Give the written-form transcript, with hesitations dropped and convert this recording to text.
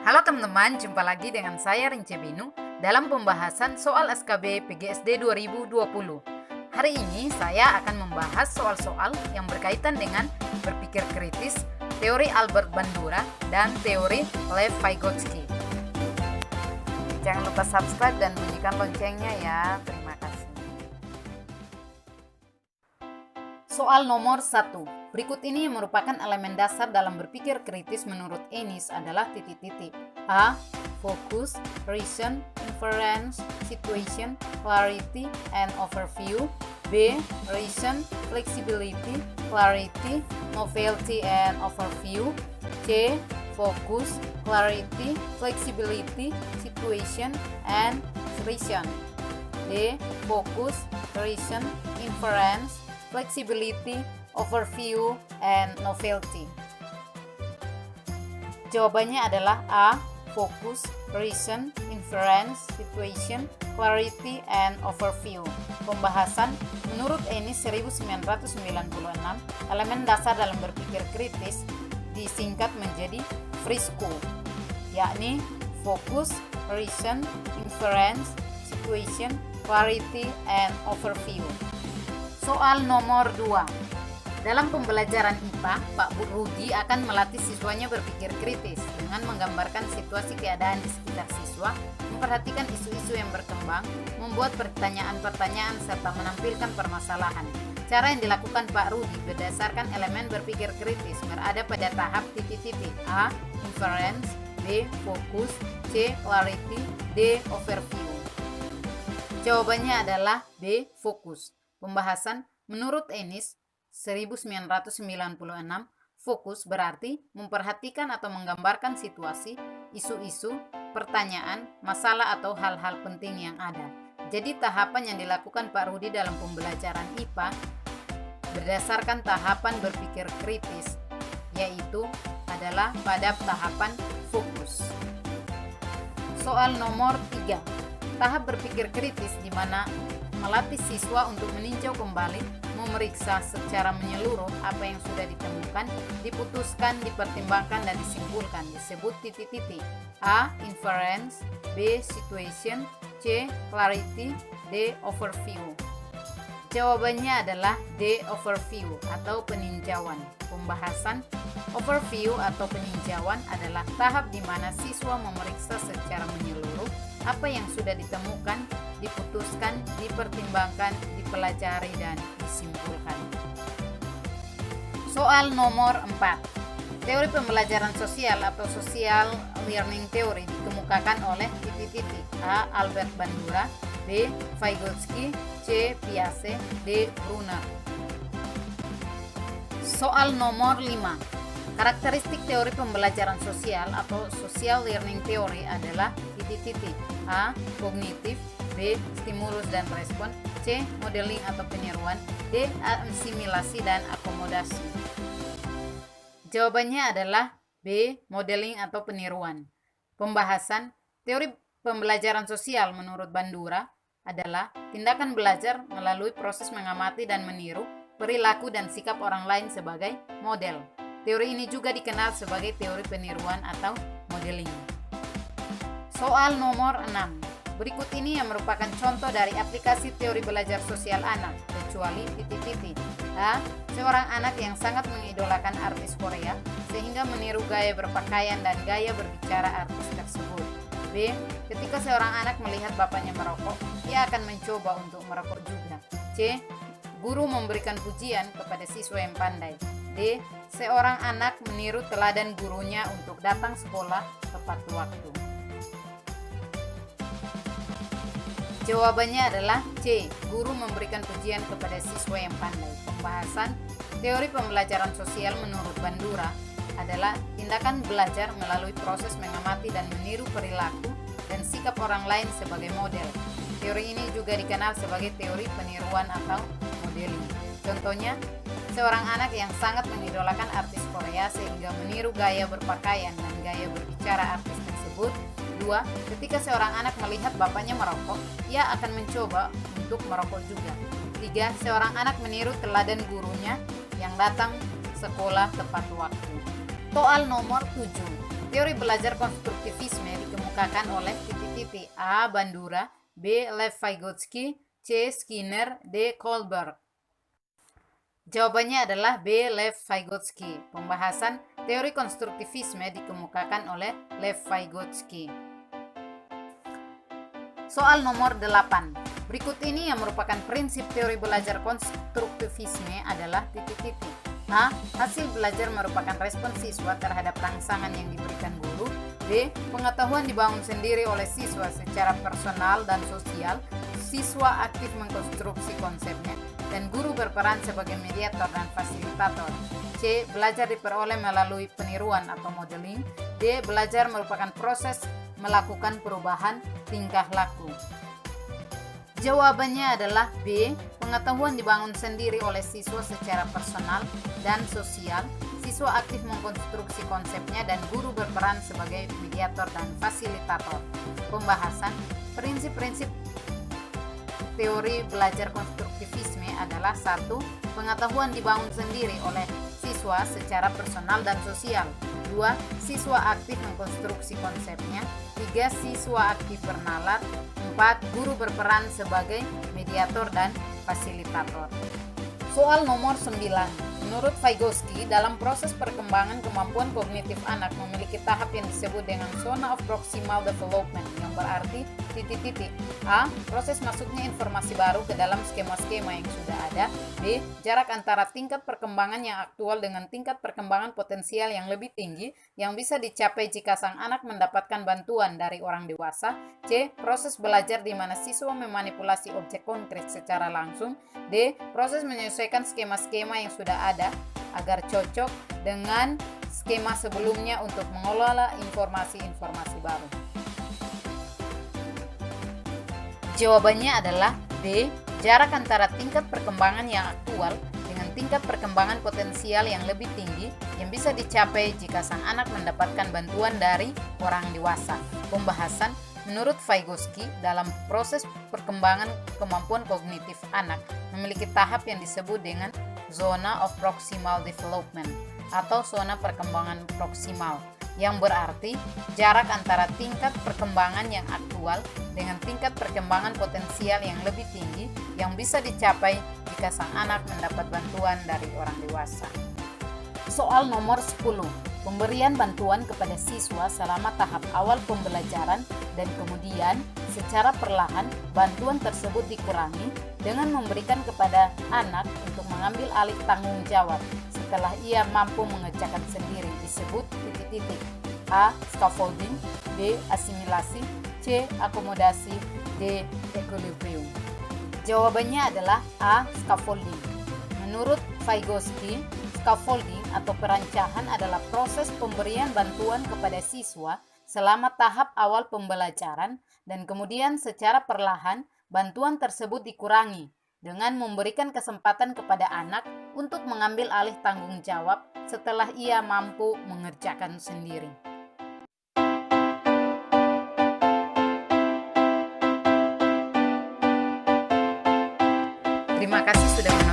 Halo teman-teman, jumpa lagi dengan saya Rince Binu dalam pembahasan soal SKB PGSD 2020. Hari ini saya akan membahas soal-soal yang berkaitan dengan berpikir kritis, teori Albert Bandura, dan teori Lev Vygotsky. Jangan lupa subscribe dan bunyikan loncengnya ya. Terima kasih. Soal nomor 1. Berikut ini merupakan elemen dasar dalam berpikir kritis menurut Ennis adalah titik-titik. A. Focus, reason, inference, situation, clarity, and overview. B. Reason, flexibility, clarity, novelty, and overview. C. Focus, clarity, flexibility, situation, and reason. D. Focus, reason, inference, flexibility, overview, and novelty. Jawabannya adalah A. Focus, reason, inference, situation, clarity, and overview. Pembahasan menurut Ennis 1996, elemen dasar dalam berpikir kritis disingkat menjadi FRISCO, yakni focus, reason, inference, situation, clarity, and overview. Soal nomor 2. Dalam pembelajaran IPA, Pak Rudi akan melatih siswanya berpikir kritis dengan menggambarkan situasi keadaan di sekitar siswa, memperhatikan isu-isu yang berkembang, membuat pertanyaan-pertanyaan, serta menampilkan permasalahan. Cara yang dilakukan Pak Rudi berdasarkan elemen berpikir kritis berada pada tahap titik-titik. A. Inference, B. Focus, C. Clarity, D. Overview. Jawabannya adalah B. Fokus. Pembahasan menurut Ennis 1996, fokus berarti memperhatikan atau menggambarkan situasi, isu-isu, pertanyaan, masalah atau hal-hal penting yang ada. Jadi tahapan yang dilakukan Pak Rudi dalam pembelajaran IPA berdasarkan tahapan berpikir kritis, yaitu adalah pada tahapan fokus. Soal nomor 3. Tahap berpikir kritis di mana melatih siswa untuk meninjau kembali, memeriksa secara menyeluruh apa yang sudah ditemukan, diputuskan, dipertimbangkan, dan disimpulkan disebut titik-titik. A. Inference, B. Situation, C. Clarity, D. Overview. Jawabannya adalah D. Overview atau peninjauan. Pembahasan overview atau peninjauan adalah tahap di mana siswa memeriksa secara menyeluruh apa yang sudah ditemukan, diputuskan, dipertimbangkan, dipelajari, dan disimpulkan. Soal nomor 4. Teori pembelajaran sosial atau social learning theory dikemukakan oleh titik-titik. A. Albert Bandura, B. Vygotsky, C. Piaget, D. Brunner. Soal nomor 5. Karakteristik teori pembelajaran sosial atau social learning theory adalah titik-titik. A. Kognitif, B. Stimulus dan respon, C. Modeling atau peniruan, D. Asimilasi dan akomodasi. Jawabannya adalah B. Modeling atau peniruan. Pembahasan teori pembelajaran sosial menurut Bandura adalah tindakan belajar melalui proses mengamati dan meniru perilaku dan sikap orang lain sebagai model. Teori ini juga dikenal sebagai teori peniruan atau modeling. Soal nomor 6. Berikut ini yang merupakan contoh dari aplikasi teori belajar sosial anak, kecuali titik-titik. A. Seorang anak yang sangat mengidolakan artis Korea sehingga meniru gaya berpakaian dan gaya berbicara artis tersebut. B. Ketika seorang anak melihat bapaknya merokok, ia akan mencoba untuk merokok juga. C. Guru memberikan pujian kepada siswa yang pandai. D. Seorang anak meniru teladan gurunya untuk datang sekolah tepat waktu. Jawabannya adalah C. Guru memberikan pujian kepada siswa yang pandai. Pembahasan teori pembelajaran sosial menurut Bandura adalah tindakan belajar melalui proses mengamati dan meniru perilaku dan sikap orang lain sebagai model. Teori ini juga dikenal sebagai teori peniruan atau modeling. Contohnya, seorang anak yang sangat mengidolakan artis Korea sehingga meniru gaya berpakaian dan gaya berbicara artis tersebut. 2. Ketika seorang anak melihat bapaknya merokok, ia akan mencoba untuk merokok juga. 3. Seorang anak meniru teladan gurunya yang datang sekolah tepat waktu. Soal nomor 7. Teori belajar konstruktivisme dikemukakan oleh A. Bandura, B. Lev Vygotsky, C. Skinner, D. Kohlberg. Jawabannya adalah B. Lev Vygotsky. Pembahasan teori konstruktivisme dikemukakan oleh Lev Vygotsky. Soal nomor 8. Berikut ini yang merupakan prinsip teori belajar konstruktivisme adalah A. Hasil belajar merupakan respon siswa terhadap rangsangan yang diberikan guru. B. Pengetahuan dibangun sendiri oleh siswa secara personal dan sosial. Siswa aktif mengkonstruksi konsepnya dan guru berperan sebagai mediator dan fasilitator. C. Belajar diperoleh melalui peniruan atau modeling. D. Belajar merupakan proses melakukan perubahan tingkah laku. Jawabannya adalah B. Pengetahuan dibangun sendiri oleh siswa secara personal dan sosial. Siswa aktif mengkonstruksi konsepnya dan guru berperan sebagai mediator dan fasilitator. Pembahasan prinsip-prinsip teori belajar konstruktivisme adalah 1. Pengetahuan dibangun sendiri oleh siswa secara personal dan sosial. 2. Siswa aktif mengkonstruksi konsepnya. 3. Siswa aktif bernalar. 4. Guru berperan sebagai mediator dan fasilitator. Soal nomor 9. Menurut Vygotsky, dalam proses perkembangan kemampuan kognitif anak memiliki tahap yang disebut dengan zona of proximal development, yang berarti A. Proses masuknya informasi baru ke dalam skema-skema yang sudah ada. B. Jarak antara tingkat perkembangan yang aktual dengan tingkat perkembangan potensial yang lebih tinggi yang bisa dicapai jika sang anak mendapatkan bantuan dari orang dewasa. C. Proses belajar di mana siswa memanipulasi objek konkret secara langsung. D. Proses menyesuaikan skema-skema yang sudah ada agar cocok dengan skema sebelumnya untuk mengelola informasi-informasi baru. Jawabannya adalah B. Jarak antara tingkat perkembangan yang aktual dengan tingkat perkembangan potensial yang lebih tinggi yang bisa dicapai jika sang anak mendapatkan bantuan dari orang dewasa. Pembahasan menurut Vygotsky, dalam proses perkembangan kemampuan kognitif anak memiliki tahap yang disebut dengan zona of proximal development atau zona perkembangan proksimal, yang berarti jarak antara tingkat perkembangan yang aktual dengan tingkat perkembangan potensial yang lebih tinggi yang bisa dicapai jika sang anak mendapat bantuan dari orang dewasa. Soal nomor 10. Pemberian bantuan kepada siswa selama tahap awal pembelajaran dan kemudian secara perlahan bantuan tersebut dikurangi dengan memberikan kepada anak untuk mengambil alih tanggung jawab setelah ia mampu mengerjakan sendiri disebut A. Scaffolding, B. Asimilasi, C. Akomodasi, D. Equilibrium. Jawabannya adalah A. Scaffolding. Menurut Vygotsky, scaffolding atau perancahan adalah proses pemberian bantuan kepada siswa selama tahap awal pembelajaran dan kemudian secara perlahan bantuan tersebut dikurangi dengan memberikan kesempatan kepada anak untuk mengambil alih tanggung jawab setelah ia mampu mengerjakan sendiri. Terima kasih sudah menonton.